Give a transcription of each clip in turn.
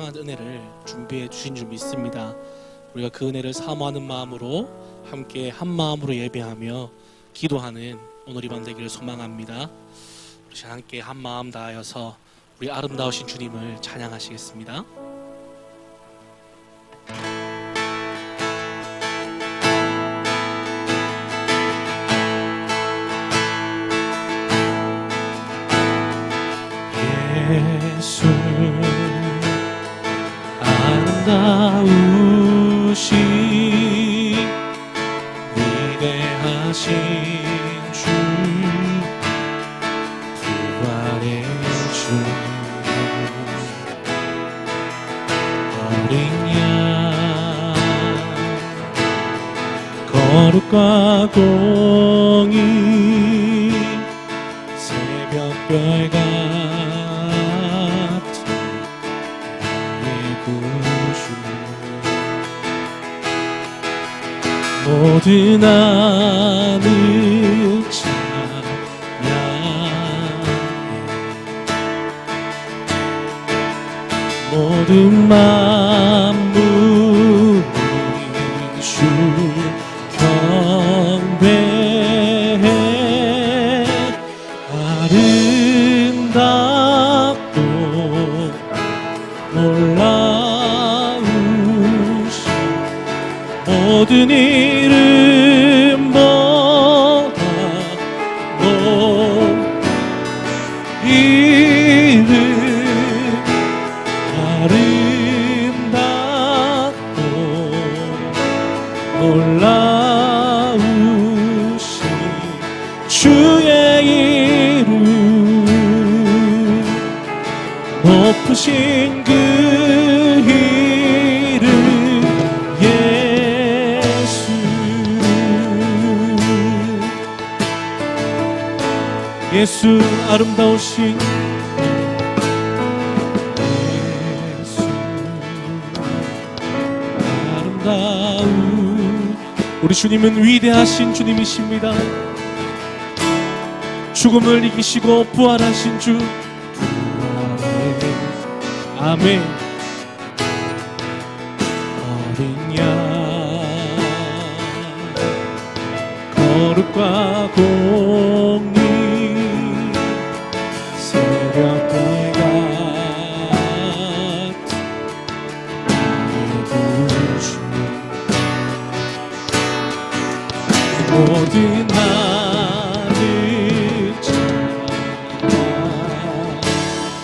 풍성한 은혜를 준비해 주신 줄 믿습니다. 우리가 그 은혜를 사모하는 마음으로 함께 한 마음으로 예배하며 기도하는 오늘 이 밤 되기를 소망합니다. 우리 함께 한 마음 다하여서 우리 아름다우신 주님을 찬양하시겠습니다. 예수 아름다우신 위대하신 주 부활의 주 어린 양 거룩과 공의 새벽별 모든 하늘 찬양해 모든 만물이 주 경배해 아름답고 놀라우신 모든 이름보다 이름 아름답고 놀라우신 주의 이름 높으신 그 이름 예수 아름다우신 예수 아름다운 우리 주님은 위대하신 주님이십니다. 죽음을 이기시고 부활하신 주 아멘. 어린 양 거룩과 공의 새벽별 같은 구주 모든 하늘 찬양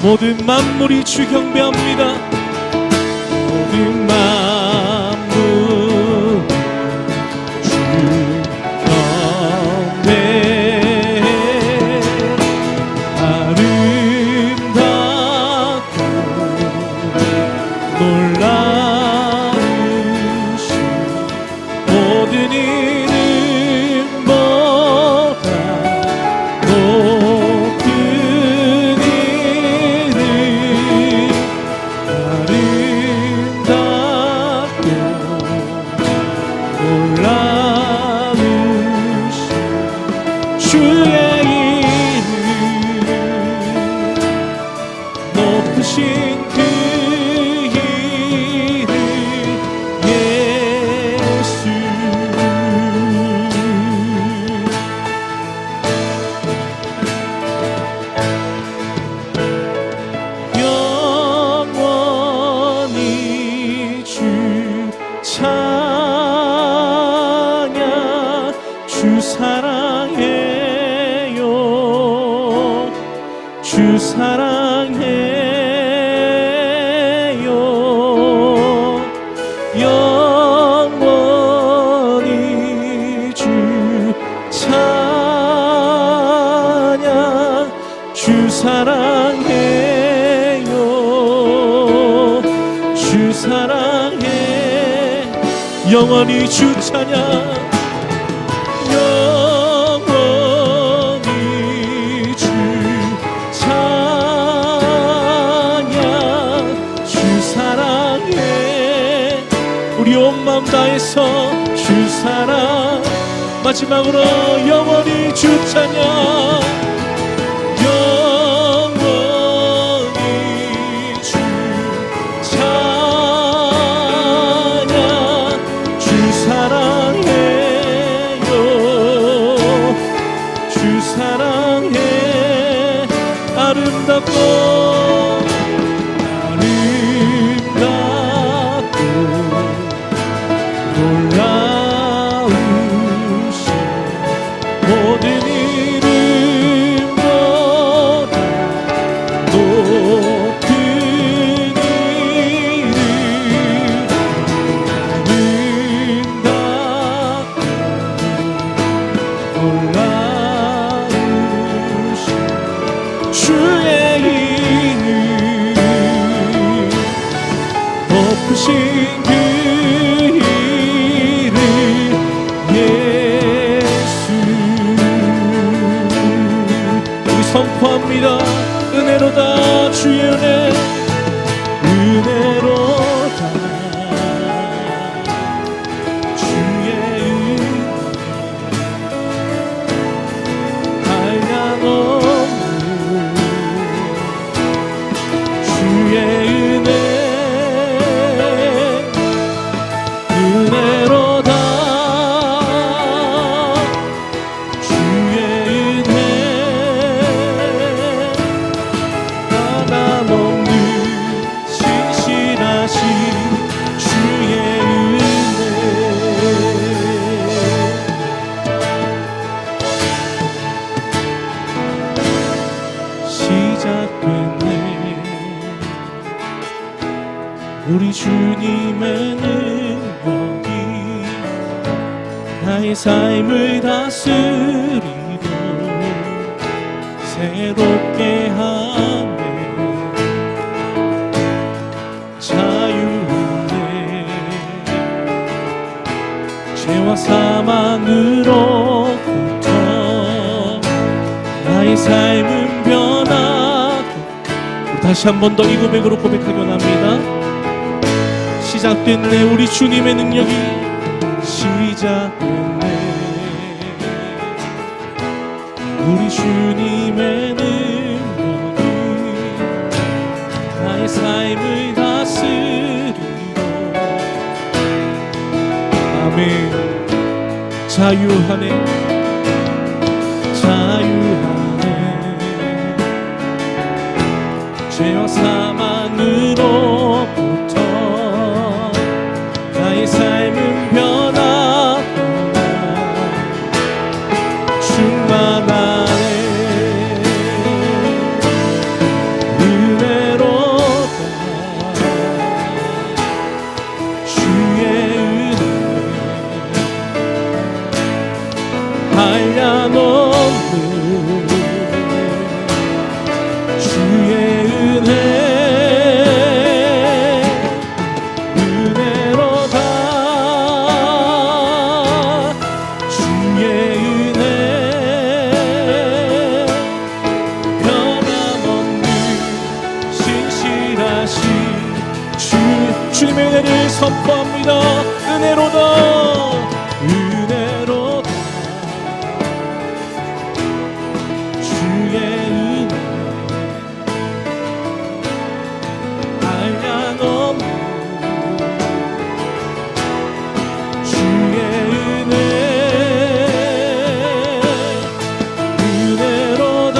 모든 만물이 주 경배합니다. 모든 만물 주 경배해 아름답고 놀라우신 모든 이름보다 높은 이름 아름답고 놀라우신 주의 이름 높으신 그 이름 예수 영원히 주 찬양 주 사랑해요 주 사랑해요 영원히 주 찬양 주 사랑해요 주 사랑해 영원히 주 찬양 영원히 주 찬양 주 사랑해 우리 온 마음 다해서 주 사랑 마지막으로 영원히 주 찬양 영원히 주 찬양 베푸신 그 이름 예수. 우리 선포합니다. 은혜로다 주의 은혜, 은혜로다 주의 은혜, 한량없는 주의 은혜, 은혜로다 주의 은혜, 하나없는 신실하신 주의 은혜. 시작됐네 우리 주님의 능력이 나의 삶을 다스리고 새롭게 하네. 자유하네 죄와 사망으로부터 나의 삶은 변하고. 우리 다시 한 번 더 이 고백으로 고백하곤 합니다. 시작됐네 우리 주님의 능력이, 시작됐네 우리 주님의 능력이 나의 삶을 다스리고. 아멘. 자유하네 자유하네 죄와 사망으로부터 나의 삶은 변하고 충만하네. 은혜로다 주의 은혜, 한량없는 주의 은혜, 은혜로다 주의 은혜, 변함없는 신실하신 주님의 은혜를 선포합니다. 은혜로다 은혜로다 주의 은혜, 한량없는 주의 은혜, 은혜로다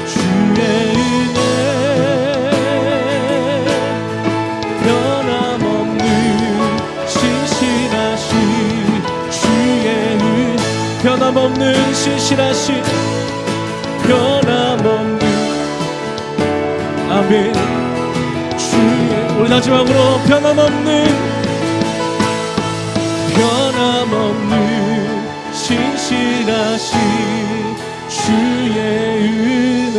주의 은혜, 변함없는 신실하신 주의 은혜, 변함없는 신실하신 변함없는. 아멘. 주의 우리 마지막으로 변함없는 신실하신 주의 은혜.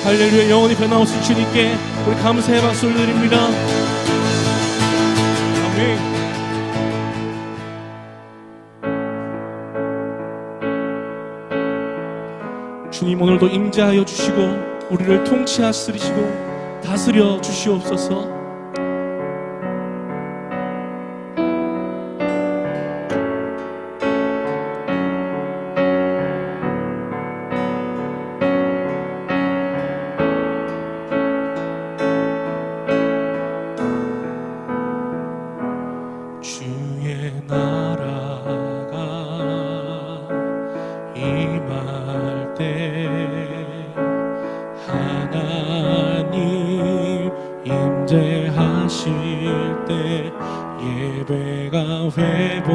할렐루야. 영원히 변함없으신 주님께 우리 감사의 박수를 드립니다. 아멘. 주님 오늘도 임재하여 주시고 우리를 통치하시고 다스려 주시옵소서. 주의 나라가 임할 때 하나님 임재하실 때 예배가 회복되고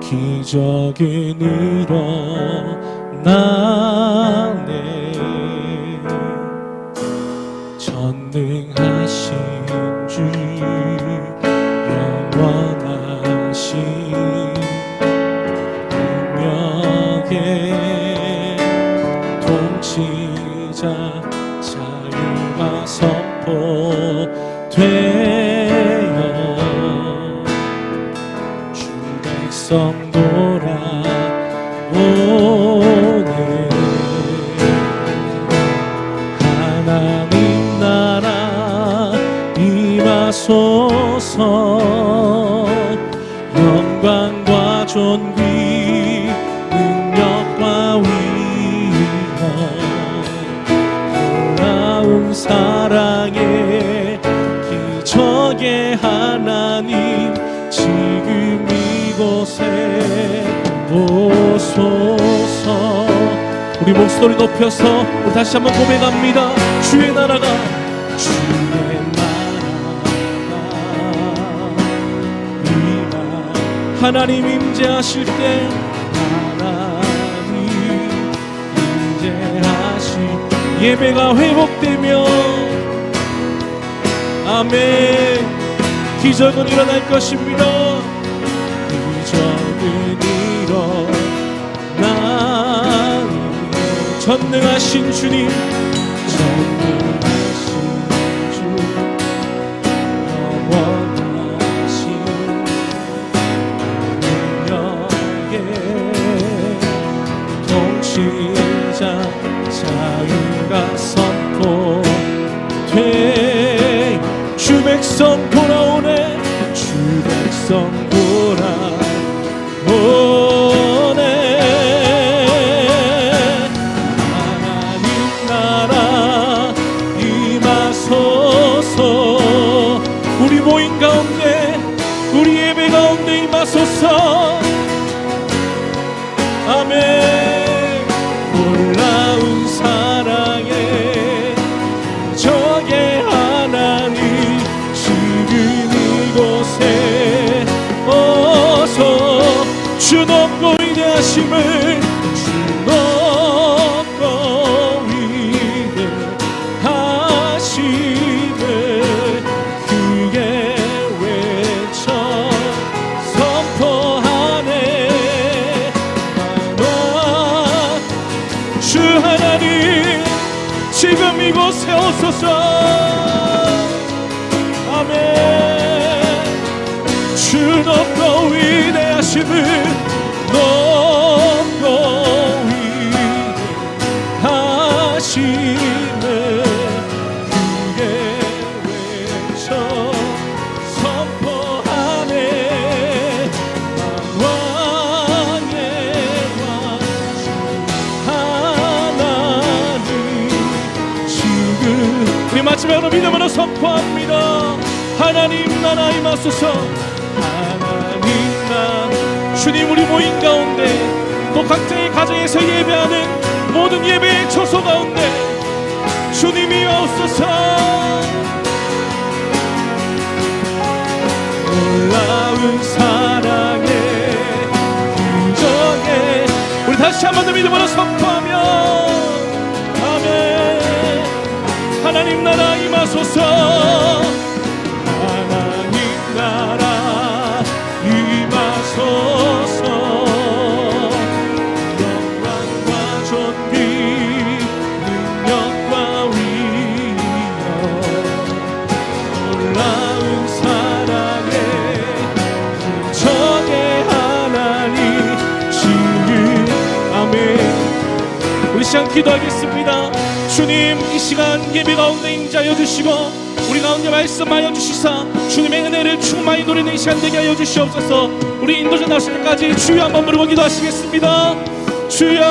기적이 일어나네. 전능하신 주 영원하신 능력의 선포되어 주 백성 돌아오네. 하나님 나라 임하소서. 영광과 존귀 능력과 위엄 놀라운 사랑의 기적의 하나님 지금 이곳에 오소서. 우리 목소리 높여서 우리 다시 한번 고백합니다. 주의 나라가 주의 하나님 임재하실 때 하나님 임재하실 예배가 회복되며 아멘 기적은 일어날 것입니다. 기적은 일어나니 전능하신 주님 전능하신 주 영원하신 동시자 자유가 선포돼 주 백성 돌아오네. 주 백성 돌아오네. 하나님 나라 임하소서. 우리 모임 가운데 우리 예배 가운데 임하소서. 아멘. 놀라운 사랑의 기적의 하나님 지금 이곳에 어서 주 높고 위대하심을 주 높고 위대하심을 크게 외쳐 선포하네. 주 하나님 지금 이곳에 오소서. 아멘. 주 높고 위대하심을 높고 위대하심을 크게 외쳐 선포하네. 왕의 왕 하나님 지금 우리 마지막으로 믿음으로 선포합니다. 하나님 나라 임하소서. 하나님 나라 주님 우리 모임 가운데 또 각자의 가정에서 예배하는 모든 예배의 처소 가운데 주님이 오소서. 놀라운 사랑의 기적의 우리 다시 한 번 더 믿음으로 선포하며 아멘. 하나님 나라 임하소서. 하나님 나라 임하소서. 영광과 존귀 능력과 위엄 놀라운 사랑의 기적의 하나님 지금 아멘. 우리 시간 기도하겠습니다. 주님 이 시간 예배 가운데 임재하여 주시고 우리 가운데 말씀하여 주시사 주님의 은혜를 충만히 누리는 이 시간 되게 하여 주시옵소서. 우리 인도자 나오실 때까지 주여 한번 부르고 기도하시겠습니다. 주여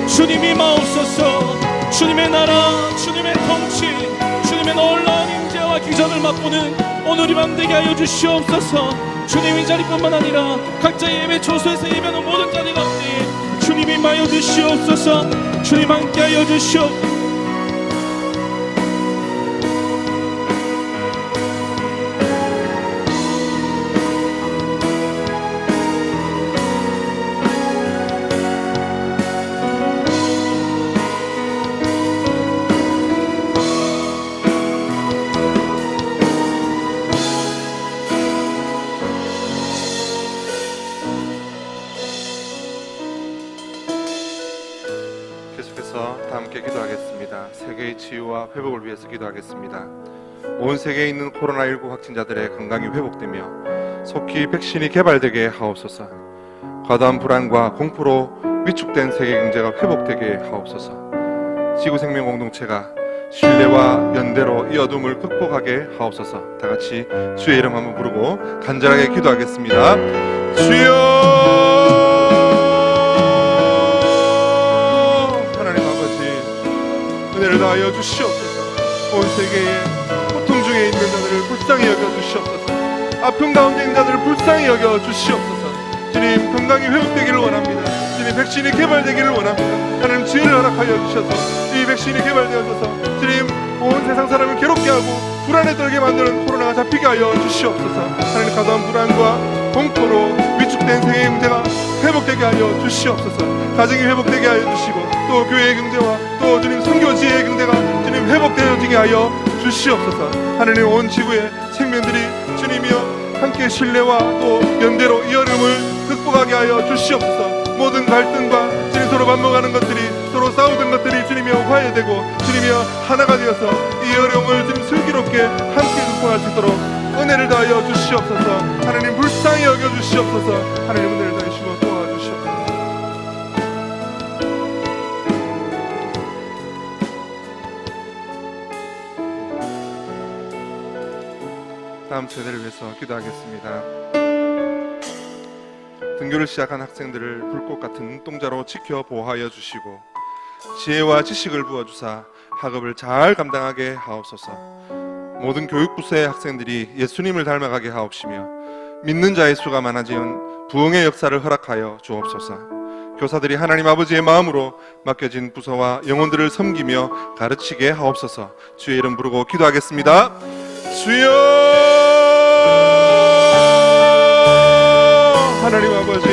주님이 마옵소서. 주님의 나라 주님의 통치 주님의 놀라운 임재와 기적을 맛보는 오늘 이 밤 되게 하여 주시옵소서. 주님 이 자리뿐만 아니라 각자 예배 초소에서 예배하는 모든 자리 가운데 주님이 마여 주시옵소서. 주님 함께 하여 주시옵소서. 계속해서 다 함께 기도하겠습니다. 세계의 치유와 회복을 위해서 기도하겠습니다. 온 세계에 있는 코로나19 확진자들의 건강이 회복되며 속히 백신이 개발되게 하옵소서. 과도한 불안과 공포로 위축된 세계 경제가 회복되게 하옵소서. 지구 생명 공동체가 신뢰와 연대로 이 어둠을 극복하게 하옵소서. 다 같이 주의 이름 한번 부르고 간절하게 기도하겠습니다. 주여, 하나님 아버지, 은혜를 다하여 주시옵소서. 온 세계에 고통 중에 있는 자들을 불쌍히 여겨 주시옵소서. 아픔 가운데 있는 자들을 불쌍히 여겨 주시옵소서. 주님, 건강이 회복되기를 원합니다. 주님, 백신이 개발되기를 원합니다. 하나님, 지혜를 허락하여 주셔서 이 백신이 개발되어서 주님, 온 세상 사람을 괴롭게 하고 불안에 떨게 만드는 코로나가 잡히게 하여 주시옵소서. 하나님, 과도한 불안과 공포로 위축된 세계의 경제가 회복되게 하여 주시옵소서. 가정이 회복되게 하여 주시고 또 교회의 경제와 또 주님 선교지의 경제가 주님 회복되어지게 하여 주시옵소서. 하나님, 온 지구의 생명들이 주님이여 함께 신뢰와 또 연대로 이 어려움을 극복하게 하여 주시옵소서. 모든 갈등과 주님 서로 반복하는 것들이, 서로 싸우던 것들이 주님이여 화해되고 주님이여 하나가 되어서 이 어려움을 주님 슬기롭게 함께 극복할 수 있도록 은혜를 다하여 주시옵소서. 하나님, 불쌍히 여겨 주시옵소서. 하나님, 은혜를 다하시고 도와주시옵소서. 다음 세대를 위해서 기도하겠습니다. 등교를 시작한 학생들을 불꽃 같은 눈동자로 지켜 보호하여 주시고 지혜와 지식을 부어주사 학업을 잘 감당하게 하옵소서. 모든 교육부서의 학생들이 예수님을 닮아가게 하옵시며 믿는 자의 수가 많아지는 부흥의 역사를 허락하여 주옵소서. 교사들이 하나님 아버지의 마음으로 맡겨진 부서와 영혼들을 섬기며 가르치게 하옵소서. 주의 이름 부르고 기도하겠습니다. 주여, 하나님 아버지,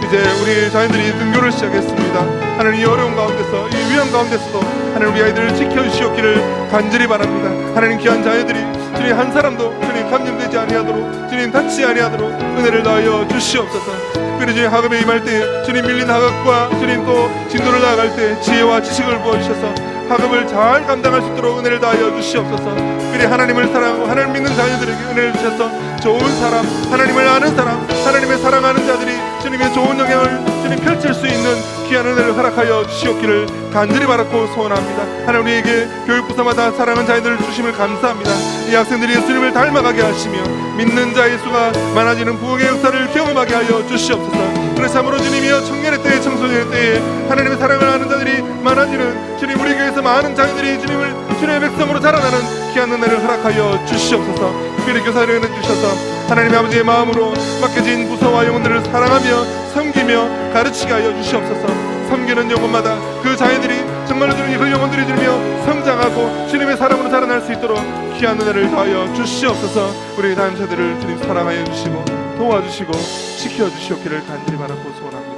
이제 우리 자녀들이 등교를 시작했습니다. 하나님, 이 어려운 가운데서, 이 위험 가운데서도 하나님, 우리 아이들을 지켜주시옵기를 간절히 바랍니다. 하나님, 귀한 자녀들이 주님 한 사람도 주님 감염되지 아니하도록, 주님 다치지 아니하도록 은혜를 다하여 주시옵소서. 특별히 주님 학업에 임할 때 주님 밀린 학업과 주님 또 진도를 나아갈 때 지혜와 지식을 부어주셔서 학업을 잘 감당할 수 있도록 은혜를 다하여 주시옵소서. 특별히 하나님을 사랑하고 하나님 믿는 자녀들에게 은혜를 주셔서 좋은 사람, 하나님을 아는 사람, 하나님의 사랑하는 자들이 주님의 좋은 영향을 주님 펼칠 수 있는 귀한 은혜를 허락하여 주시옵기를 간절히 바라고 소원합니다. 하나님, 우리에게 교육부서마다 사랑하는 자녀들을 주심을 감사합니다. 이 학생들이 예수님을 닮아가게 하시며 믿는 자의 수가 많아지는 부흥의 역사를 경험하게 하여 주시옵소서. 그래서 참으로 주님이여 청년의 때에 청소년의 때에 하나님의 사랑을 아는 자들이 많아지는 주님, 우리 교회에서 많은 자녀들이 주님을 주님의 백성으로 자라나는 귀한 은혜를 허락하여 주시옵소서. 특별히 교사를 은혜 주셔서 하나님의 아버지의 마음으로 맡겨진 부서와 영혼들을 사랑하며 섬기며 가르치게 하여 주시옵소서. 섬기는 영혼마다 그 자녀들이 정말로 주님, 그 영혼들이 주님이여 성장하고 주님의 사랑으로 자라날 수 있도록 귀한 은혜를 더하여 주시옵소서. 우리 다음 세대를 주님 사랑하여 주시고 도와주시고 지켜주시옵기를 간절히 바라고 소원합니다.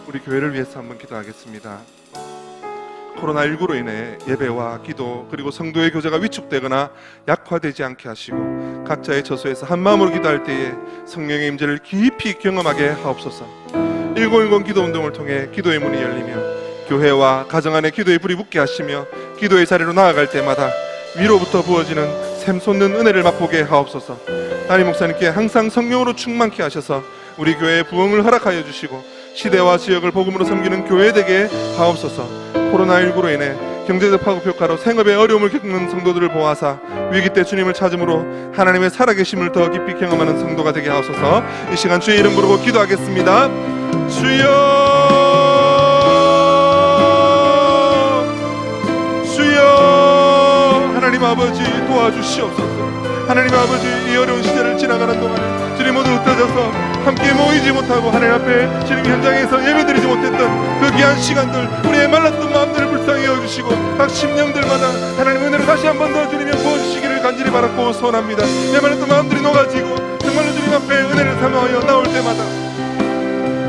우리 교회를 위해서 한번 기도하겠습니다. 코로나19로 인해 예배와 기도 그리고 성도의 교제가 위축되거나 약화되지 않게 하시고 각자의 처소에서 한마음으로 기도할 때에 성령의 임재를 깊이 경험하게 하옵소서. 1910 기도운동을 통해 기도의 문이 열리며 교회와 가정 안에 기도의 불이 붙게 하시며 기도의 자리로 나아갈 때마다 위로부터 부어지는 샘솟는 은혜를 맛보게 하옵소서. 담임 목사님께 항상 성령으로 충만케 하셔서 우리 교회의 부흥을 허락하여 주시고 시대와 지역을 복음으로 섬기는 교회 되게 하옵소서. 코로나19로 인해 경제적 파급 효과로 생업의 어려움을 겪는 성도들을 보호하사 위기 때 주님을 찾음으로 하나님의 살아계심을 더 깊이 경험하는 성도가 되게 하옵소서. 이 시간 주의 이름 부르고 기도하겠습니다. 주여, 주여, 하나님 아버지 도와주시옵소서. 하나님 아버지, 이 어려운 시대를 지나가는 동안에 주님 모두 흩어져서 함께 모이지 못하고 하나님 앞에 주님 현장에서 예배드리지 못했던 그 귀한 시간들, 우리의 말랐던 마음들을 불쌍히 여주시고 각 심령들마다 하나님 은혜를 다시 한 번 더 주님이 부어주시기를 간절히 바랐고 소원합니다. 말랐던 마음들이 녹아지고 정말로 주님 앞에 은혜를 삼아하여 나올 때마다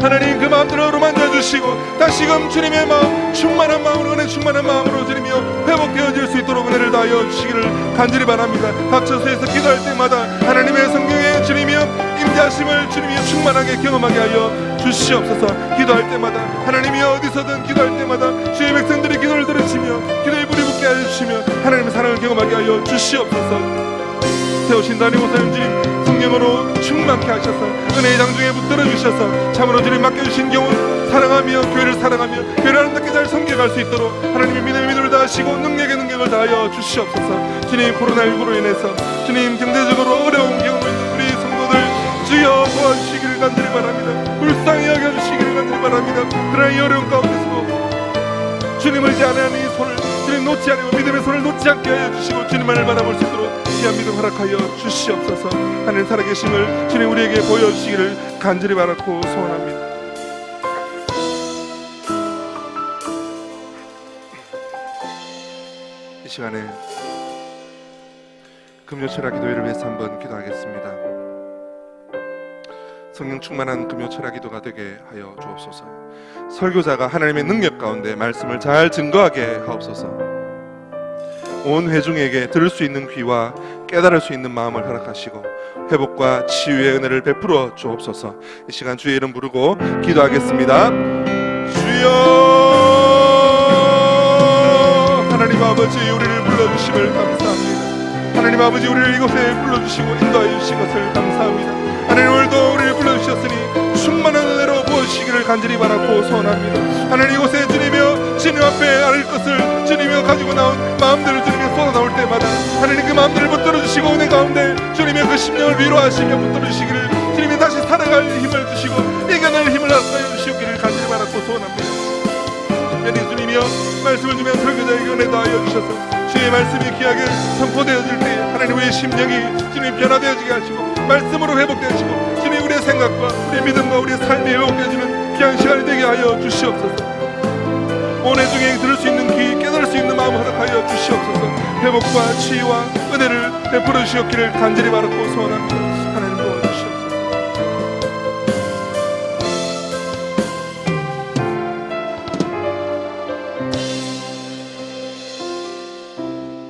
하나님 그 마음들을 어루만져 주시고 다시금 주님의 마음, 충만한 마음으로, 은혜 충만한 마음으로 주님이여 회복되어질 수 있도록 은혜를 다하여 주시기를 간절히 바랍니다. 각 처소에서 기도할 때마다 하나님의 성경에 주님이여 임재하심을 주님이 충만하게 경험하게 하여 주시옵소서. 기도할 때마다 하나님이 어디서든 기도할 때마다 주의 백성들의 기도를 들으시며 기도에 불이 붙게 하여 주시며 하나님의 사랑을 경험하게 하여 주시옵소서. 세우신 담임 목사님 주님 성령으로 충만케 하셔서 은혜의 장중에 붙들어 주셔서 참으로 주님 맡겨주신 경우 사랑하며 교회를 사랑하며 교회를 아름답게 잘 섬겨갈 수 있도록 하나님의 믿음의 믿음을 다하시고 능력의 능력을 다하여 주시옵소서. 주님 코로나19로 인해서 주님 경제적으로 어려운 경우 있는 우리 성도들 주여 도와주시기를 간절히 바랍니다. 불쌍히 여겨주시기를 간절히 바랍니다. 그러나 이 어려운 가운데서도 주님을 의지하는 이 손을 주님 놓지 않고 믿음의 손을 놓지 않게 하여 주시고 주님만을 바라볼 수 있도록 귀한 믿음 허락하여 주시옵소서. 하나님 살아계심을 주님 우리에게 보여주시기를 간절히 바라고 소원합니다. 이 시간에 금요철학 기도회를 위해서 한번 기도하겠습니다. 성령 충만한 금요철학 기도가 되게 하여 주옵소서. 설교자가 하나님의 능력 가운데 말씀을 잘 증거하게 하옵소서. 온 회중에게 들을 수 있는 귀와 깨달을 수 있는 마음을 허락하시고 회복과 치유의 은혜를 베풀어 주옵소서. 이 시간 주의 이름 부르고 기도하겠습니다. 주여 하나님 아버지 우리를 불러주심을 감사합니다. 하나님 아버지 우리를 이곳에 불러주시고 인도하여 주신 것을 감사합니다. 하나님 오늘도 우리를 불러주셨으니 충만한 은혜로 부어주시기를 간절히 바라고 소원합니다. 하나님 이곳에 주님이여 주님 앞에 아를 것을 주님이여 가지고 나온 마음들을 주님이 쏟아나올 때마다 하나님 그 마음들을 붙들어주시고 은혜 가운데 주님의 그 심령을 위로하시며 붙들어주시기를 주님이 다시 살아갈 힘을 주시고 이겨낼 힘을 허락하여 주시기를 간절히 바라고 소원합니다. 연히 주님이여 말씀을 주면 설교자에게 은혜 다하여 주셔서 주의 말씀이 귀하게 선포되어질 때 하나님 우리의 심령이 주님 변화되어지게 하시고 말씀으로 회복되어지고 주님 우리의 생각과 우리의 믿음과 우리의 삶이 회복되어지는 귀한 시간이 되게 하여 주시옵소서. 온 회중에 들을 수 있는 귀 깨달을 수 있는 마음 허락하여 주시옵소서. 회복과 치유와 은혜를 베풀어 주시옵기를 간절히 바라고 소원합니다. 하나님 도와주시옵소서.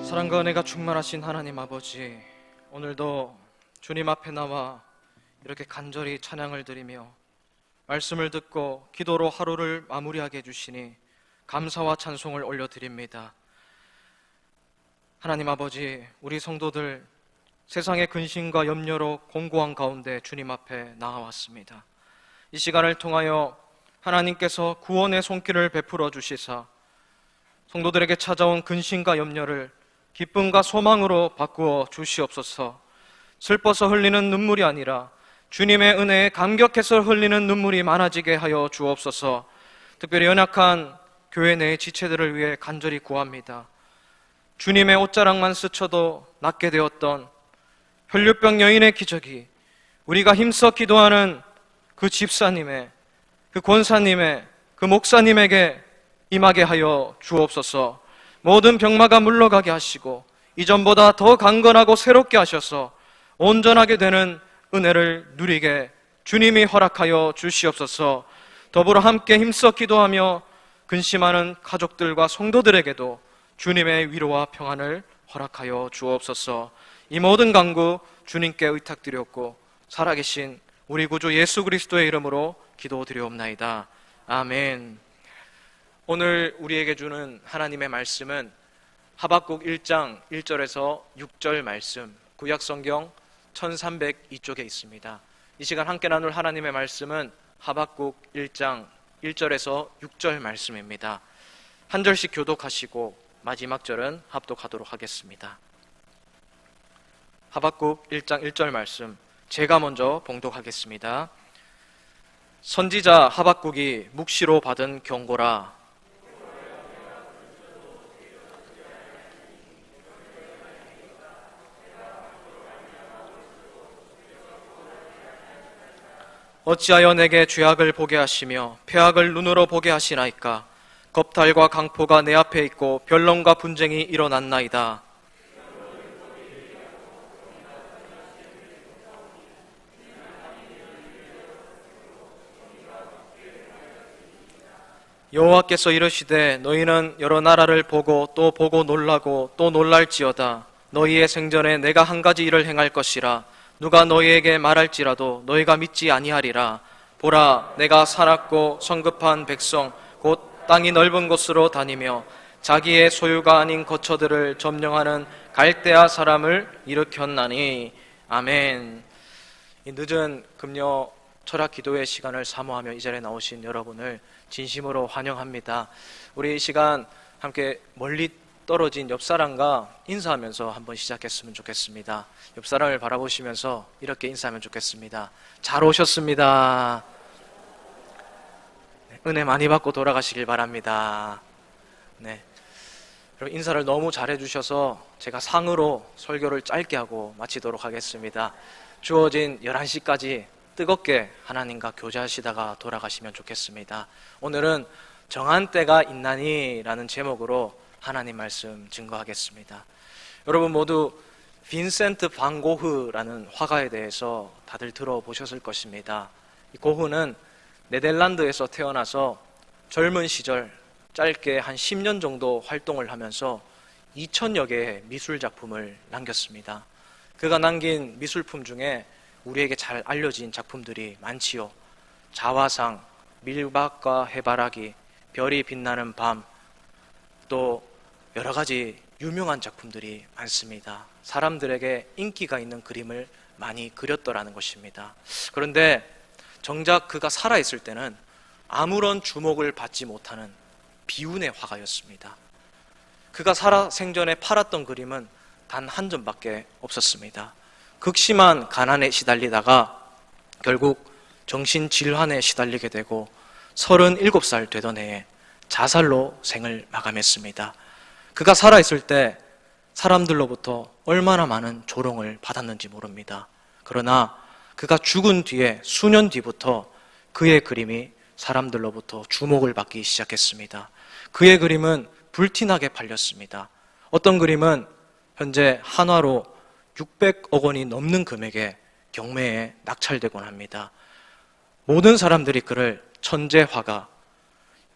사랑과 은혜가 충만하신 하나님 아버지, 오늘도 주님 앞에 나와 이렇게 간절히 찬양을 드리며 말씀을 듣고 기도로 하루를 마무리하게 해주시니 감사와 찬송을 올려드립니다. 하나님 아버지, 우리 성도들 세상의 근심과 염려로 공고한 가운데 주님 앞에 나아왔습니다. 이 시간을 통하여 하나님께서 구원의 손길을 베풀어 주시사 성도들에게 찾아온 근심과 염려를 기쁨과 소망으로 바꾸어 주시옵소서. 슬퍼서 흘리는 눈물이 아니라 주님의 은혜에 감격해서 흘리는 눈물이 많아지게 하여 주옵소서. 특별히 연약한 교회 내의 지체들을 위해 간절히 구합니다. 주님의 옷자락만 스쳐도 낫게 되었던 혈류병 여인의 기적이 우리가 힘써 기도하는 그 집사님의, 그 권사님의, 그 목사님에게 임하게 하여 주옵소서. 모든 병마가 물러가게 하시고 이전보다 더 강건하고 새롭게 하셔서 온전하게 되는 은혜를 누리게 주님이 허락하여 주시옵소서. 더불어 함께 힘써 기도하며 근심하는 가족들과 성도들에게도 주님의 위로와 평안을 허락하여 주옵소서. 이 모든 간구 주님께 의탁드렸고 살아계신 우리 구주 예수 그리스도의 이름으로 기도드리옵나이다. 아멘. 오늘 우리에게 주는 하나님의 말씀은 하박국 1장 1절에서 6절 말씀, 구약성경 1302쪽에 있습니다. 이 시간 함께 나눌 하나님의 말씀은 하박국 1장 1절에서 6절 말씀입니다. 한 절씩 교독하시고 마지막 절은 합독하도록 하겠습니다. 하박국 1장 1절 말씀, 제가 먼저 봉독하겠습니다. 선지자 하박국이 묵시로 받은 경고라. 어찌하여 내게 죄악을 보게 하시며 패악을 눈으로 보게 하시나이까? 겁탈과 강포가 내 앞에 있고 변론과 분쟁이 일어났나이다. 여호와께서 이르시되 너희는 여러 나라를 보고 또 보고 놀라고 또 놀랄지어다. 너희의 생전에 내가 한 가지 일을 행할 것이라. 누가 너희에게 말할지라도 너희가 믿지 아니하리라. 보라, 내가 살았고 성급한 백성 곧 땅이 넓은 곳으로 다니며 자기의 소유가 아닌 거처들을 점령하는 갈대아 사람을 일으켰나니. 아멘. 이 늦은 금요 철학 기도의 시간을 사모하며 이 자리에 나오신 여러분을 진심으로 환영합니다. 우리 이 시간 함께 멀리 떨어진 옆사람과 인사하면서 한번 시작했으면 좋겠습니다. 옆사람을 바라보시면서 이렇게 인사하면 좋겠습니다. 잘 오셨습니다. 은혜 많이 받고 돌아가시길 바랍니다. 네. 그리고 인사를 너무 잘해 주셔서 제가 상으로 설교를 짧게 하고 마치도록 하겠습니다. 주어진 11시까지 뜨겁게 하나님과 교제하시다가 돌아가시면 좋겠습니다. 오늘은 정한 때가 있나니 라는 제목으로 하나님 말씀 증거하겠습니다. 여러분 모두 빈센트 반 고흐라는 화가에 대해서 다들 들어보셨을 것입니다. 이 고흐는 네덜란드에서 태어나서 젊은 시절 짧게 한 10년 정도 활동을 하면서 2000여 개의 미술 작품을 남겼습니다. 그가 남긴 미술품 중에 우리에게 잘 알려진 작품들이 많지요. 자화상, 밀박과 해바라기, 별이 빛나는 밤, 또 여러 가지 유명한 작품들이 많습니다. 사람들에게 인기가 있는 그림을 많이 그렸더라는 것입니다. 그런데 정작 그가 살아있을 때는 아무런 주목을 받지 못하는 비운의 화가였습니다. 그가 살아 생전에 팔았던 그림은 단 한 점밖에 없었습니다. 극심한 가난에 시달리다가 결국 정신질환에 시달리게 되고 37살 되던 해에 자살로 생을 마감했습니다. 그가 살아있을 때 사람들로부터 얼마나 많은 조롱을 받았는지 모릅니다. 그러나 그가 죽은 뒤에 수년 뒤부터 그의 그림이 사람들로부터 주목을 받기 시작했습니다. 그의 그림은 불티나게 팔렸습니다. 어떤 그림은 현재 한화로 600억 원이 넘는 금액의 경매에 낙찰되곤 합니다. 모든 사람들이 그를 천재 화가,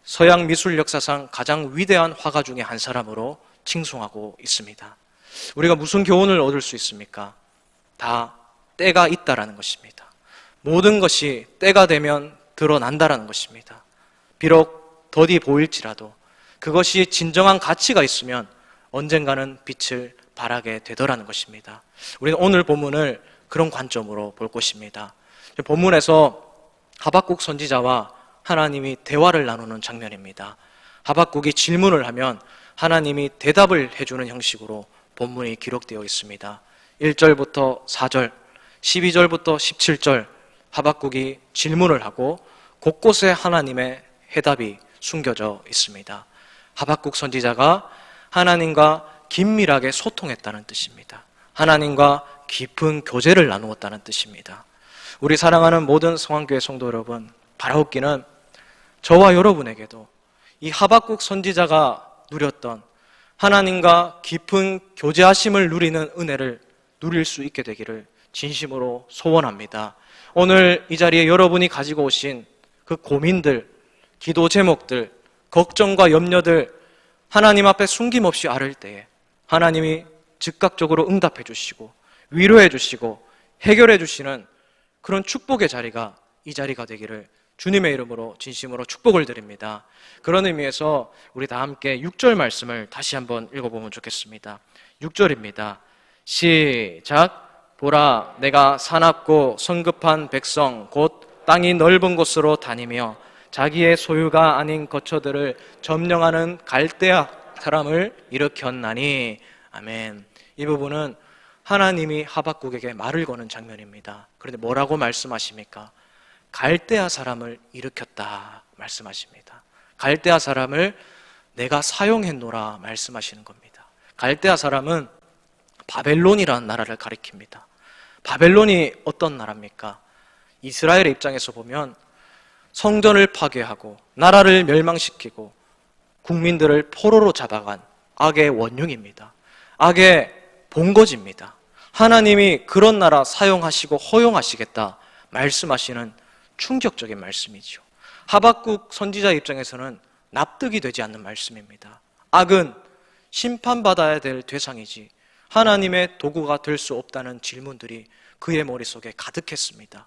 서양 미술 역사상 가장 위대한 화가 중에 한 사람으로 칭송하고 있습니다. 우리가 무슨 교훈을 얻을 수 있습니까? 다 때가 있다라는 것입니다. 모든 것이 때가 되면 드러난다라는 것입니다. 비록 더디 보일지라도 그것이 진정한 가치가 있으면 언젠가는 빛을 발하게 되더라는 것입니다. 우리는 오늘 본문을 그런 관점으로 볼 것입니다. 본문에서 하박국 선지자와 하나님이 대화를 나누는 장면입니다. 하박국이 질문을 하면 하나님이 대답을 해주는 형식으로 본문이 기록되어 있습니다. 1절부터 4절, 12절부터 17절 하박국이 질문을 하고 곳곳에 하나님의 해답이 숨겨져 있습니다. 하박국 선지자가 하나님과 긴밀하게 소통했다는 뜻입니다. 하나님과 깊은 교제를 나누었다는 뜻입니다. 우리 사랑하는 모든 성황교회 성도 여러분, 바라옵기는 저와 여러분에게도 이 하박국 선지자가 누렸던 하나님과 깊은 교제하심을 누리는 은혜를 누릴 수 있게 되기를 진심으로 소원합니다. 오늘 이 자리에 여러분이 가지고 오신 그 고민들, 기도 제목들, 걱정과 염려들 하나님 앞에 숨김없이 아를 때에 하나님이 즉각적으로 응답해 주시고 위로해 주시고 해결해 주시는 그런 축복의 자리가 이 자리가 되기를 주님의 이름으로 진심으로 축복을 드립니다. 그런 의미에서 우리 다 함께 6절 말씀을 다시 한번 읽어보면 좋겠습니다. 6절입니다. 시작. 보라, 내가 사납고 성급한 백성 곧 땅이 넓은 곳으로 다니며 자기의 소유가 아닌 거처들을 점령하는 갈대아 사람을 일으켰나니. 아멘. 이 부분은 하나님이 하박국에게 말을 거는 장면입니다. 그런데 뭐라고 말씀하십니까? 갈대아 사람을 일으켰다 말씀하십니다. 갈대아 사람을 내가 사용했노라 말씀하시는 겁니다. 갈대아 사람은 바벨론이라는 나라를 가리킵니다. 바벨론이 어떤 나라입니까? 이스라엘의 입장에서 보면 성전을 파괴하고 나라를 멸망시키고 국민들을 포로로 잡아간 악의 원흉입니다. 악의 본거지입니다. 하나님이 그런 나라 사용하시고 허용하시겠다 말씀하시는 충격적인 말씀이죠. 하박국 선지자 입장에서는 납득이 되지 않는 말씀입니다. 악은 심판받아야 될 대상이지 하나님의 도구가 될 수 없다는 질문들이 그의 머릿속에 가득했습니다.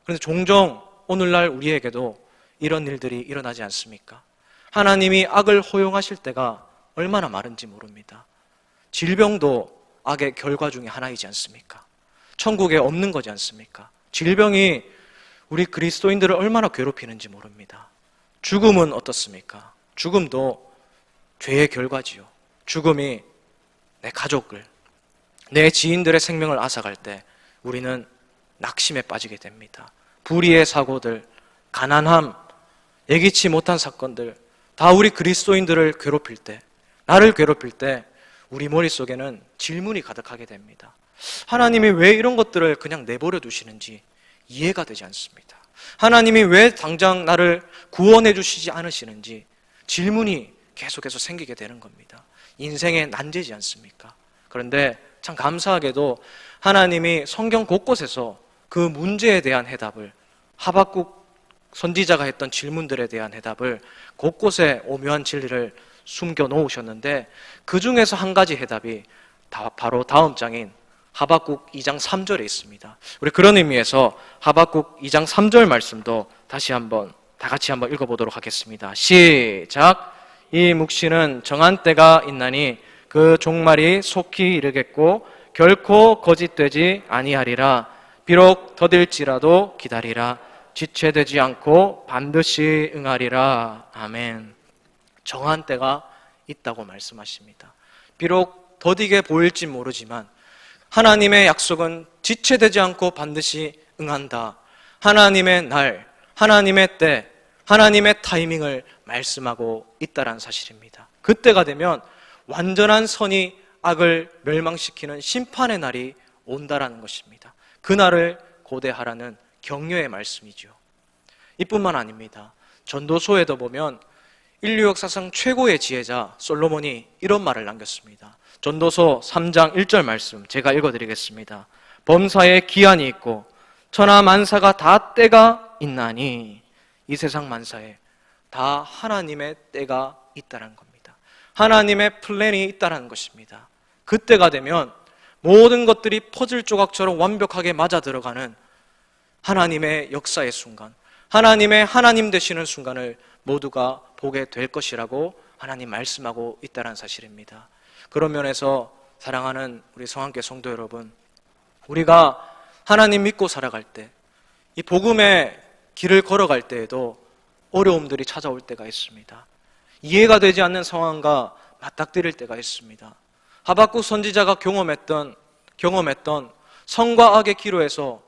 그런데 종종 오늘날 우리에게도 이런 일들이 일어나지 않습니까? 하나님이 악을 허용하실 때가 얼마나 많은지 모릅니다. 질병도 악의 결과 중에 하나이지 않습니까? 천국에 없는 거지 않습니까? 질병이 우리 그리스도인들을 얼마나 괴롭히는지 모릅니다. 죽음은 어떻습니까? 죽음도 죄의 결과지요. 죽음이 내 가족을, 내 지인들의 생명을 앗아갈 때 우리는 낙심에 빠지게 됩니다. 불의의 사고들, 가난함, 예기치 못한 사건들, 다 우리 그리스도인들을 괴롭힐 때, 나를 괴롭힐 때 우리 머릿속에는 질문이 가득하게 됩니다. 하나님이 왜 이런 것들을 그냥 내버려 두시는지 이해가 되지 않습니다. 하나님이 왜 당장 나를 구원해 주시지 않으시는지 질문이 계속해서 생기게 되는 겁니다. 인생의 난제지 않습니까? 그런데 참 감사하게도 하나님이 성경 곳곳에서 그 문제에 대한 해답을, 하박국 선지자가 했던 질문들에 대한 해답을 곳곳에 오묘한 진리를 숨겨 놓으셨는데, 그 중에서 한 가지 해답이 바로 다음 장인 하박국 2장 3절에 있습니다. 우리 그런 의미에서 하박국 2장 3절 말씀도 다시 한번 다 같이 한번 읽어보도록 하겠습니다. 시작. 이 묵시는 정한 때가 있나니 그 종말이 속히 이르겠고 결코 거짓되지 아니하리라. 비록 더딜지라도 기다리라. 지체되지 않고 반드시 응하리라. 아멘. 정한 때가 있다고 말씀하십니다. 비록 더디게 보일지 모르지만 하나님의 약속은 지체되지 않고 반드시 응한다. 하나님의 날, 하나님의 때, 하나님의 타이밍을 말씀하고 있다는 사실입니다. 그때가 되면 완전한 선이 악을 멸망시키는 심판의 날이 온다라는 것입니다. 그 날을 고대하라는 격려의 말씀이죠. 이뿐만 아닙니다. 전도서에도 보면 인류 역사상 최고의 지혜자 솔로몬이 이런 말을 남겼습니다. 전도서 3장 1절 말씀 제가 읽어드리겠습니다. 범사에 기한이 있고 천하 만사가 다 때가 있나니, 이 세상 만사에 다 하나님의 때가 있다는 겁니다. 하나님의 플랜이 있다는 것입니다. 그때가 되면 모든 것들이 퍼즐 조각처럼 완벽하게 맞아 들어가는 하나님의 역사의 순간, 하나님의 하나님 되시는 순간을 모두가 보게 될 것이라고 하나님 말씀하고 있다는 사실입니다. 그런 면에서 사랑하는 우리 성함교회 성도 여러분, 우리가 하나님 믿고 살아갈 때, 이 복음의 길을 걸어갈 때에도 어려움들이 찾아올 때가 있습니다. 이해가 되지 않는 상황과 맞닥뜨릴 때가 있습니다. 하박국 선지자가 경험했던 선과 악의 기로에서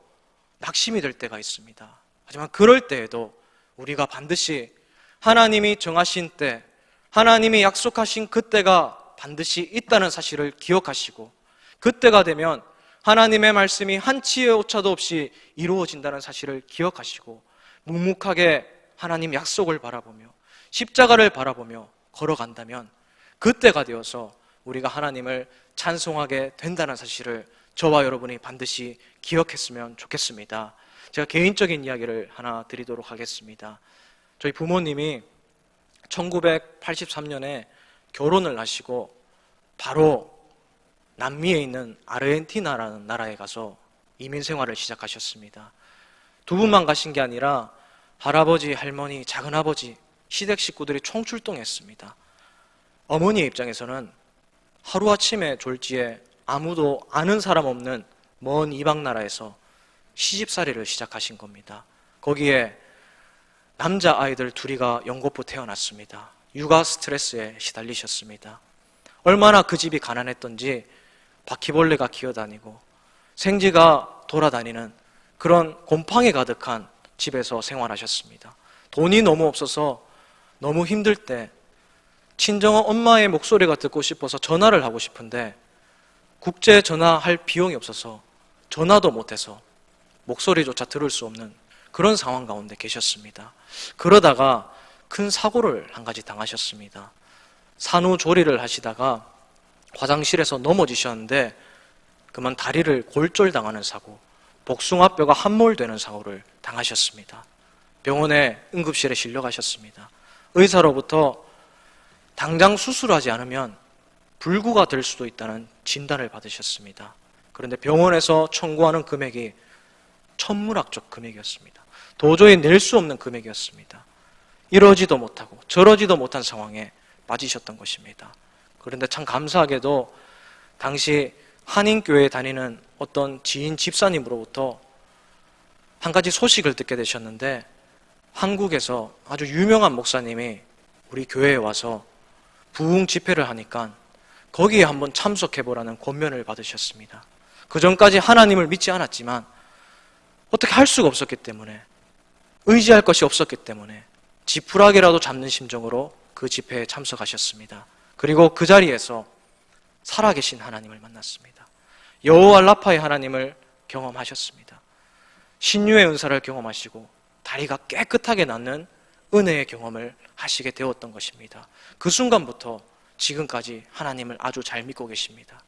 낙심이 될 때가 있습니다. 하지만 그럴 때에도 우리가 반드시 하나님이 정하신 때, 하나님이 약속하신 그때가 반드시 있다는 사실을 기억하시고, 그때가 되면 하나님의 말씀이 한치의 오차도 없이 이루어진다는 사실을 기억하시고, 묵묵하게 하나님 약속을 바라보며 십자가를 바라보며 걸어간다면 그때가 되어서 우리가 하나님을 찬송하게 된다는 사실을 저와 여러분이 반드시 기억했으면 좋겠습니다. 제가 개인적인 이야기를 하나 드리도록 하겠습니다. 저희 부모님이 1983년에 결혼을 하시고 바로 남미에 있는 아르헨티나라는 나라에 가서 이민 생활을 시작하셨습니다. 두 분만 가신 게 아니라 할아버지, 할머니, 작은아버지, 시댁 식구들이 총출동했습니다. 어머니의 입장에서는 하루아침에 졸지에 아무도 아는 사람 없는 먼 이방 나라에서 시집살이를 시작하신 겁니다. 거기에 남자아이들 둘이가 연거푸 태어났습니다. 육아 스트레스에 시달리셨습니다. 얼마나 그 집이 가난했던지 바퀴벌레가 기어다니고 생쥐가 돌아다니는 그런 곰팡이 가득한 집에서 생활하셨습니다. 돈이 너무 없어서 너무 힘들 때 친정 엄마의 목소리가 듣고 싶어서 전화를 하고 싶은데 국제 전화할 비용이 없어서 전화도 못해서 목소리조차 들을 수 없는 그런 상황 가운데 계셨습니다. 그러다가 큰 사고를 한 가지 당하셨습니다. 산후조리를 하시다가 화장실에서 넘어지셨는데 그만 다리를 골절당하는 사고, 복숭아뼈가 함몰되는 사고를 당하셨습니다. 병원에 응급실에 실려가셨습니다. 의사로부터 당장 수술하지 않으면 불구가 될 수도 있다는 진단을 받으셨습니다. 그런데 병원에서 청구하는 금액이 천문학적 금액이었습니다. 도저히 낼 수 없는 금액이었습니다. 이러지도 못하고 저러지도 못한 상황에 빠지셨던 것입니다. 그런데 참 감사하게도 당시 한인교회에 다니는 어떤 지인 집사님으로부터 한 가지 소식을 듣게 되셨는데, 한국에서 아주 유명한 목사님이 우리 교회에 와서 부흥 집회를 하니까 거기에 한번 참석해보라는 권면을 받으셨습니다. 그 전까지 하나님을 믿지 않았지만 어떻게 할 수가 없었기 때문에, 의지할 것이 없었기 때문에 지푸라기라도 잡는 심정으로 그 집회에 참석하셨습니다. 그리고 그 자리에서 살아계신 하나님을 만났습니다. 여호와 라파의 하나님을 경험하셨습니다. 신유의 은사를 경험하시고 다리가 깨끗하게 낫는 은혜의 경험을 하시게 되었던 것입니다. 그 순간부터 지금까지 하나님을 아주 잘 믿고 계십니다.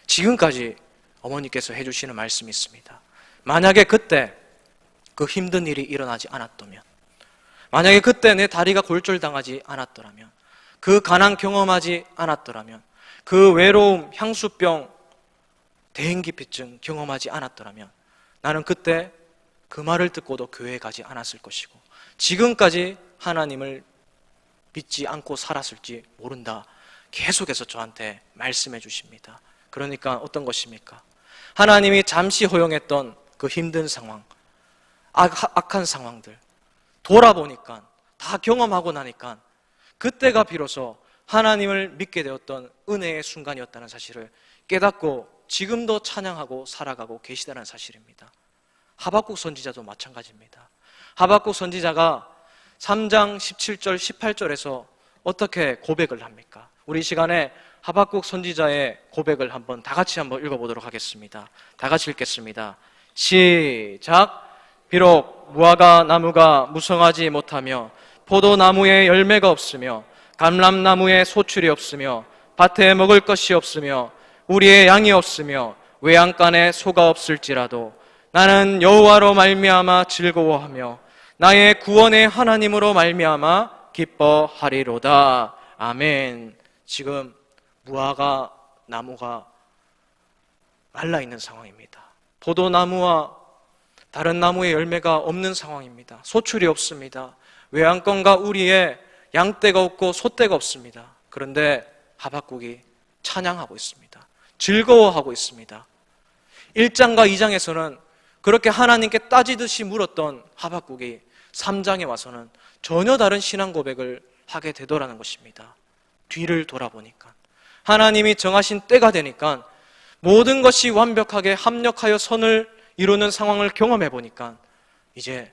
지금까지 어머니께서 해주시는 말씀이 있습니다. 만약에 그때 그 힘든 일이 일어나지 않았다면, 만약에 그때 내 다리가 골절당하지 않았더라면, 그 가난 경험하지 않았더라면, 그 외로움, 향수병, 대인기피증 경험하지 않았더라면 나는 그때 그 말을 듣고도 교회에 가지 않았을 것이고 지금까지 하나님을 믿지 않고 살았을지 모른다. 계속해서 저한테 말씀해 주십니다. 그러니까 어떤 것입니까? 하나님이 잠시 허용했던 그 힘든 상황, 악한 상황들 돌아보니까, 다 경험하고 나니까 그때가 비로소 하나님을 믿게 되었던 은혜의 순간이었다는 사실을 깨닫고 지금도 찬양하고 살아가고 계시다는 사실입니다. 하박국 선지자도 마찬가지입니다. 하박국 선지자가 3장 17절 18절에서 어떻게 고백을 합니까? 우리 이 시간에 하박국 선지자의 고백을 다 같이 한번 읽어보도록 하겠습니다. 다 같이 읽겠습니다. 시작. 비록 무화과 나무가 무성하지 못하며 포도나무에 열매가 없으며 감람나무에 소출이 없으며 밭에 먹을 것이 없으며 우리의 양이 없으며 외양간에 소가 없을지라도 나는 여호와로 말미암아 즐거워하며 나의 구원의 하나님으로 말미암아 기뻐하리로다. 아멘. 지금 무화과 나무가 말라있는 상황입니다. 포도나무와 다른 나무의 열매가 없는 상황입니다. 소출이 없습니다. 외양간과 우리의 양떼가 없고 소떼가 없습니다. 그런데 하박국이 찬양하고 있습니다. 즐거워하고 있습니다. 1장과 2장에서는 그렇게 하나님께 따지듯이 물었던 하박국이 3장에 와서는 전혀 다른 신앙 고백을 하게 되더라는 것입니다. 뒤를 돌아보니까 하나님이 정하신 때가 되니까 모든 것이 완벽하게 합력하여 선을 이루는 상황을 경험해 보니까 이제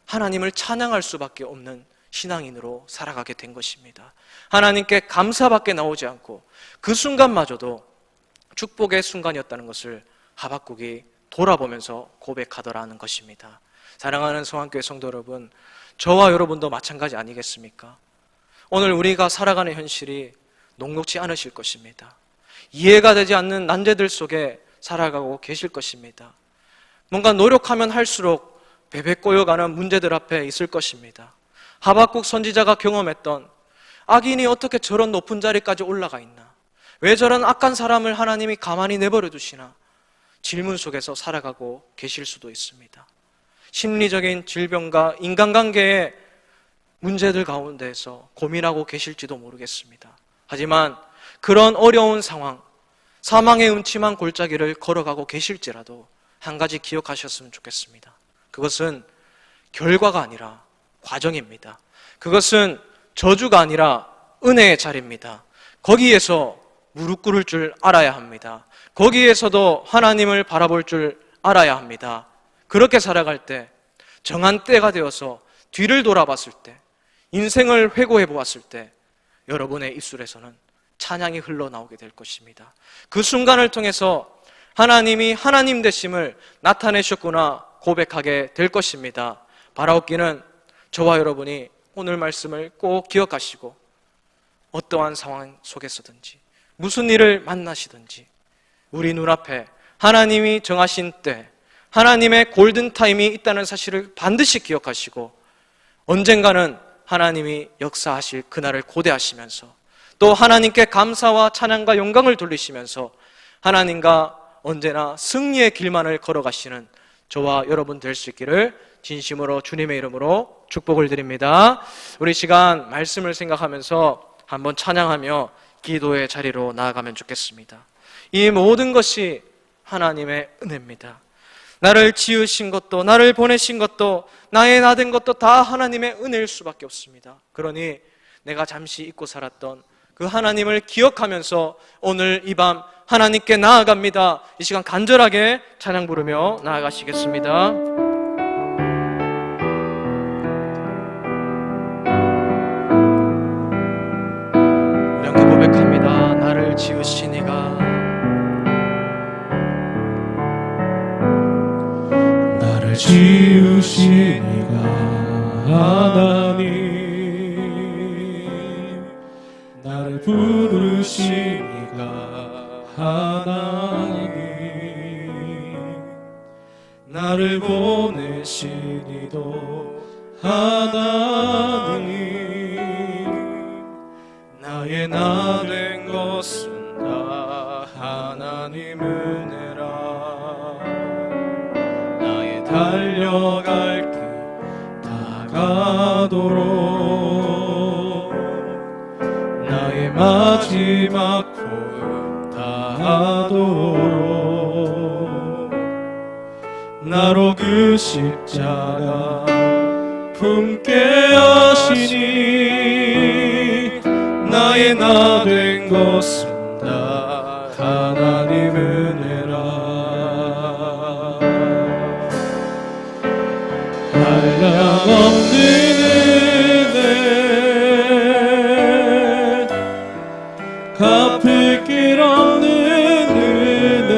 하나님을 찬양할 수밖에 없는 신앙인으로 살아가게 된 것입니다. 하나님께 감사밖에 나오지 않고 그 순간마저도 축복의 순간이었다는 것을 하박국이 돌아보면서 고백하더라는 것입니다. 사랑하는 성안교회 성도 여러분, 저와 여러분도 마찬가지 아니겠습니까? 오늘 우리가 살아가는 현실이 녹록지 않으실 것입니다. 이해가 되지 않는 난제들 속에 살아가고 계실 것입니다. 뭔가 노력하면 할수록 베베 꼬여가는 문제들 앞에 있을 것입니다. 하박국 선지자가 경험했던 악인이 어떻게 저런 높은 자리까지 올라가 있나? 왜 저런 악한 사람을 하나님이 가만히 내버려 두시나? 질문 속에서 살아가고 계실 수도 있습니다. 심리적인 질병과 인간관계의 문제들 가운데에서 고민하고 계실지도 모르겠습니다. 하지만 그런 어려운 상황, 사망의 음침한 골짜기를 걸어가고 계실지라도 한 가지 기억하셨으면 좋겠습니다. 그것은 결과가 아니라 과정입니다. 그것은 저주가 아니라 은혜의 자리입니다. 거기에서 무릎 꿇을 줄 알아야 합니다. 거기에서도 하나님을 바라볼 줄 알아야 합니다. 그렇게 살아갈 때, 정한 때가 되어서 뒤를 돌아봤을 때, 인생을 회고해 보았을 때 여러분의 입술에서는 찬양이 흘러나오게 될 것입니다. 그 순간을 통해서 하나님이 하나님 되심을 나타내셨구나 고백하게 될 것입니다. 바라옵기는 저와 여러분이 오늘 말씀을 꼭 기억하시고 어떠한 상황 속에서든지 무슨 일을 만나시든지 우리 눈앞에 하나님이 정하신 때, 하나님의 골든타임이 있다는 사실을 반드시 기억하시고 언젠가는 하나님이 역사하실 그날을 고대하시면서 또 하나님께 감사와 찬양과 영광을 돌리시면서 하나님과 언제나 승리의 길만을 걸어가시는 저와 여러분 될 수 있기를 진심으로 주님의 이름으로 축복을 드립니다. 우리 시간 말씀을 생각하면서 한번 찬양하며 기도의 자리로 나아가면 좋겠습니다. 이 모든 것이 하나님의 은혜입니다. 나를 지으신 것도, 나를 보내신 것도, 나의 나 된 것도 다 하나님의 은혜일 수밖에 없습니다. 그러니 내가 잠시 잊고 살았던 그 하나님을 기억하면서 오늘 이 밤 하나님께 나아갑니다. 이 시간 간절하게 찬양 부르며 나아가시겠습니다. 우리 함께 고백합니다. 나를 지으신 이가, 나를 지으신 이가 하나님, 나를 부르신 이가 하나님, 나를 보내신 이도 하나님, 나의 나 된 것은 다 하나님 은혜라. 나의 달려갈 길 다가도록, 나의 마지막 포효 다하도록, 나로 그 십자가 품게 하시니, 나의 나 된 것은 다 하나님 은혜라. 한량없는 은혜, 갚을 길 없는 은혜,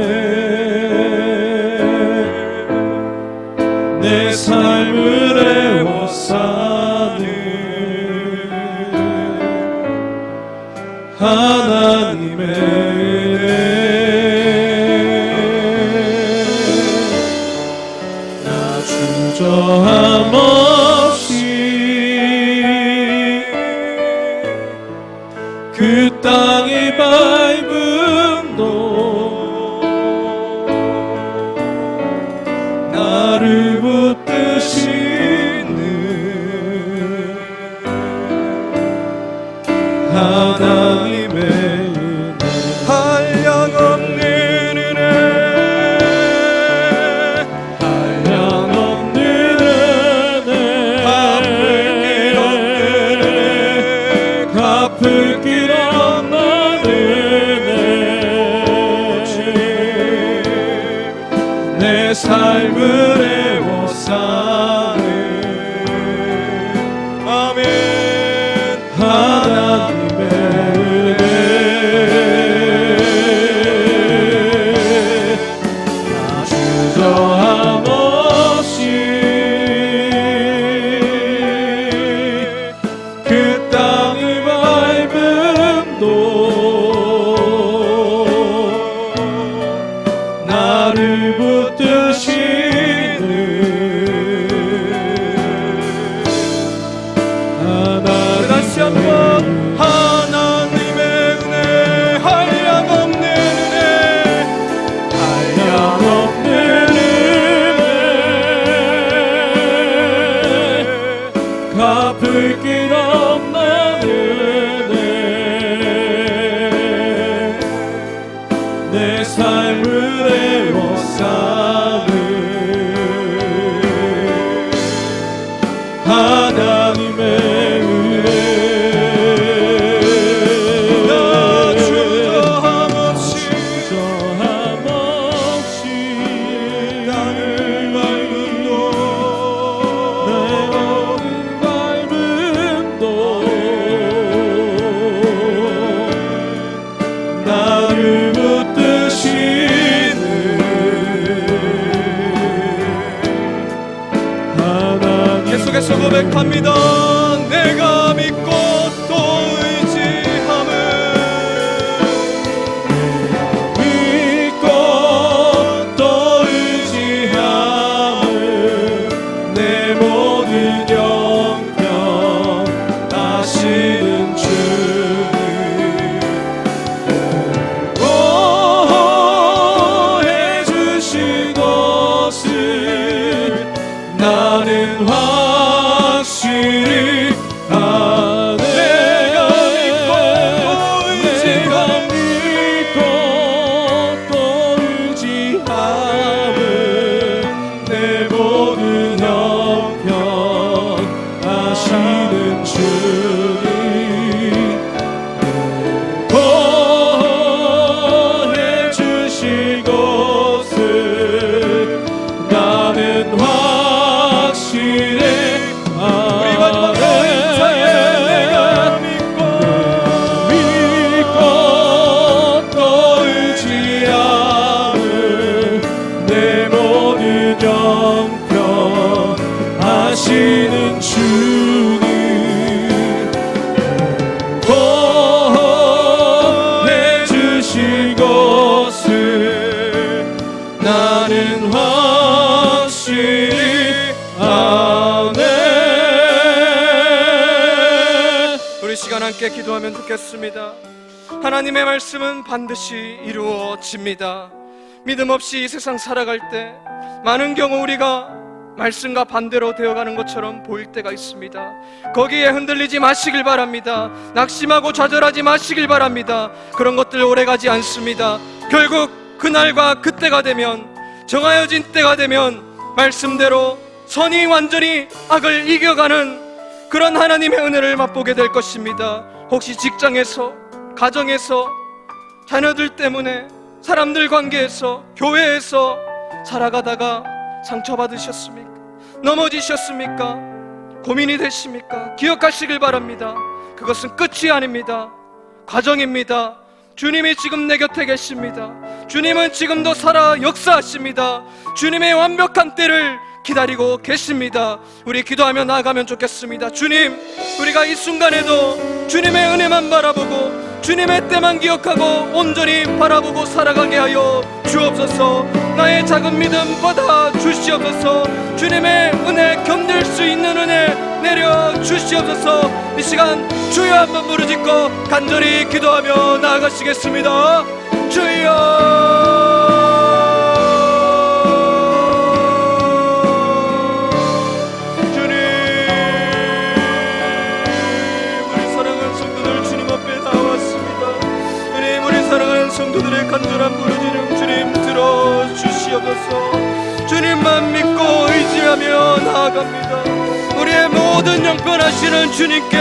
내 삶을 애워싸는 하나님의 은혜. 나 주저함 없이 그 땅의 밟음도, 나를 붙드시는 하나님의 은혜. 한량없는 은혜, 한량없는 은혜, 갚을 길 없는 은혜, 내 삶을 애워싸는 아멘 하나님의 은혜. 나 주저함 없이 그 땅의 밟음도, 나를 붙드시는 하나님의 다시 한번 하나님의 은혜, 한량없는 은혜, 한량없는 은혜, 갚을 길 없는 은혜, 내 삶을 애워싸는 하나님의 은혜. 나 주저함 없이 나를 밟음도, 내 모든 밟음도, 나를 붙드시는 하나님. 계속해서 고백합니다. 내가 믿고 또 의지함은, 믿고 또 의지함은, 내 모든 영병 아시는 주님. 오해 하시는 주님 보내주실 것을 나는 확실해. 우리 마지막으로 인사해. 내가 믿고 또 의지함을 내 모든 형편 하시는 주님 보내주실 것을 나는 확실히 아네. 우리 시간 함께 기도하면 좋겠습니다. 하나님의 말씀은 반드시 이루어집니다. 믿음 없이 이 세상 살아갈 때 많은 경우 우리가 말씀과 반대로 되어가는 것처럼 보일 때가 있습니다. 거기에 흔들리지 마시길 바랍니다. 낙심하고 좌절하지 마시길 바랍니다. 그런 것들 오래가지 않습니다. 결국 그날과 그때가 되면, 정하여진 때가 되면 말씀대로 선이 완전히 악을 이겨가는 그런 하나님의 은혜를 맛보게 될 것입니다. 혹시 직장에서, 가정에서, 자녀들 때문에, 사람들 관계에서, 교회에서 살아가다가 상처받으셨습니까? 넘어지셨습니까? 고민이 되십니까? 기억하시길 바랍니다. 그것은 끝이 아닙니다. 과정입니다. 주님이 지금 내 곁에 계십니다. 주님은 지금도 살아 역사하십니다. 주님의 완벽한 때를 기다리고 계십니다. 우리 기도하며 나아가면 좋겠습니다. 주님, 우리가 이 순간에도 주님의 은혜만 바라보고 주님의 때만 기억하고 온전히 바라보고 살아가게 하여 주옵소서. 나의 작은 믿음 받아 주시옵소서. 주님의 은혜 견딜 수 있는 은혜 내려 주시옵소서. 이 시간 주여 한번 부르짖고 간절히 기도하며 나아가시겠습니다. 주여. 성도들의 간절한 부르짖음 주님 들어주시옵소서. 주님만 믿고 의지하며 나아갑니다. 우리의 모든 형편하시는 주님께,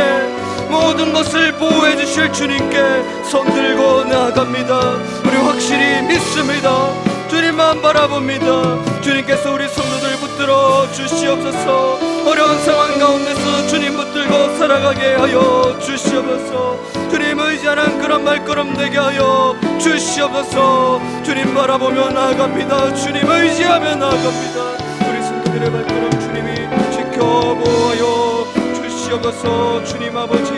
모든 것을 보호해 주실 주님께 손들고 나아갑니다. 우리 확실히 믿습니다. 주님만 바라봅니다. 주님께서 우리 성도들 붙들어 주시옵소서. 어려운 상황 가운데서 주님 붙들고 살아가게 하여 주시옵소서. 주님 의지하는 그런 발걸음 되게 하여 주시옵소서. 주님 바라보며 나아갑니다. 주님 의지하며 나아갑니다. 우리 성도들의 발걸음 주님이 지켜보아요 주시옵소서. 주님 아버지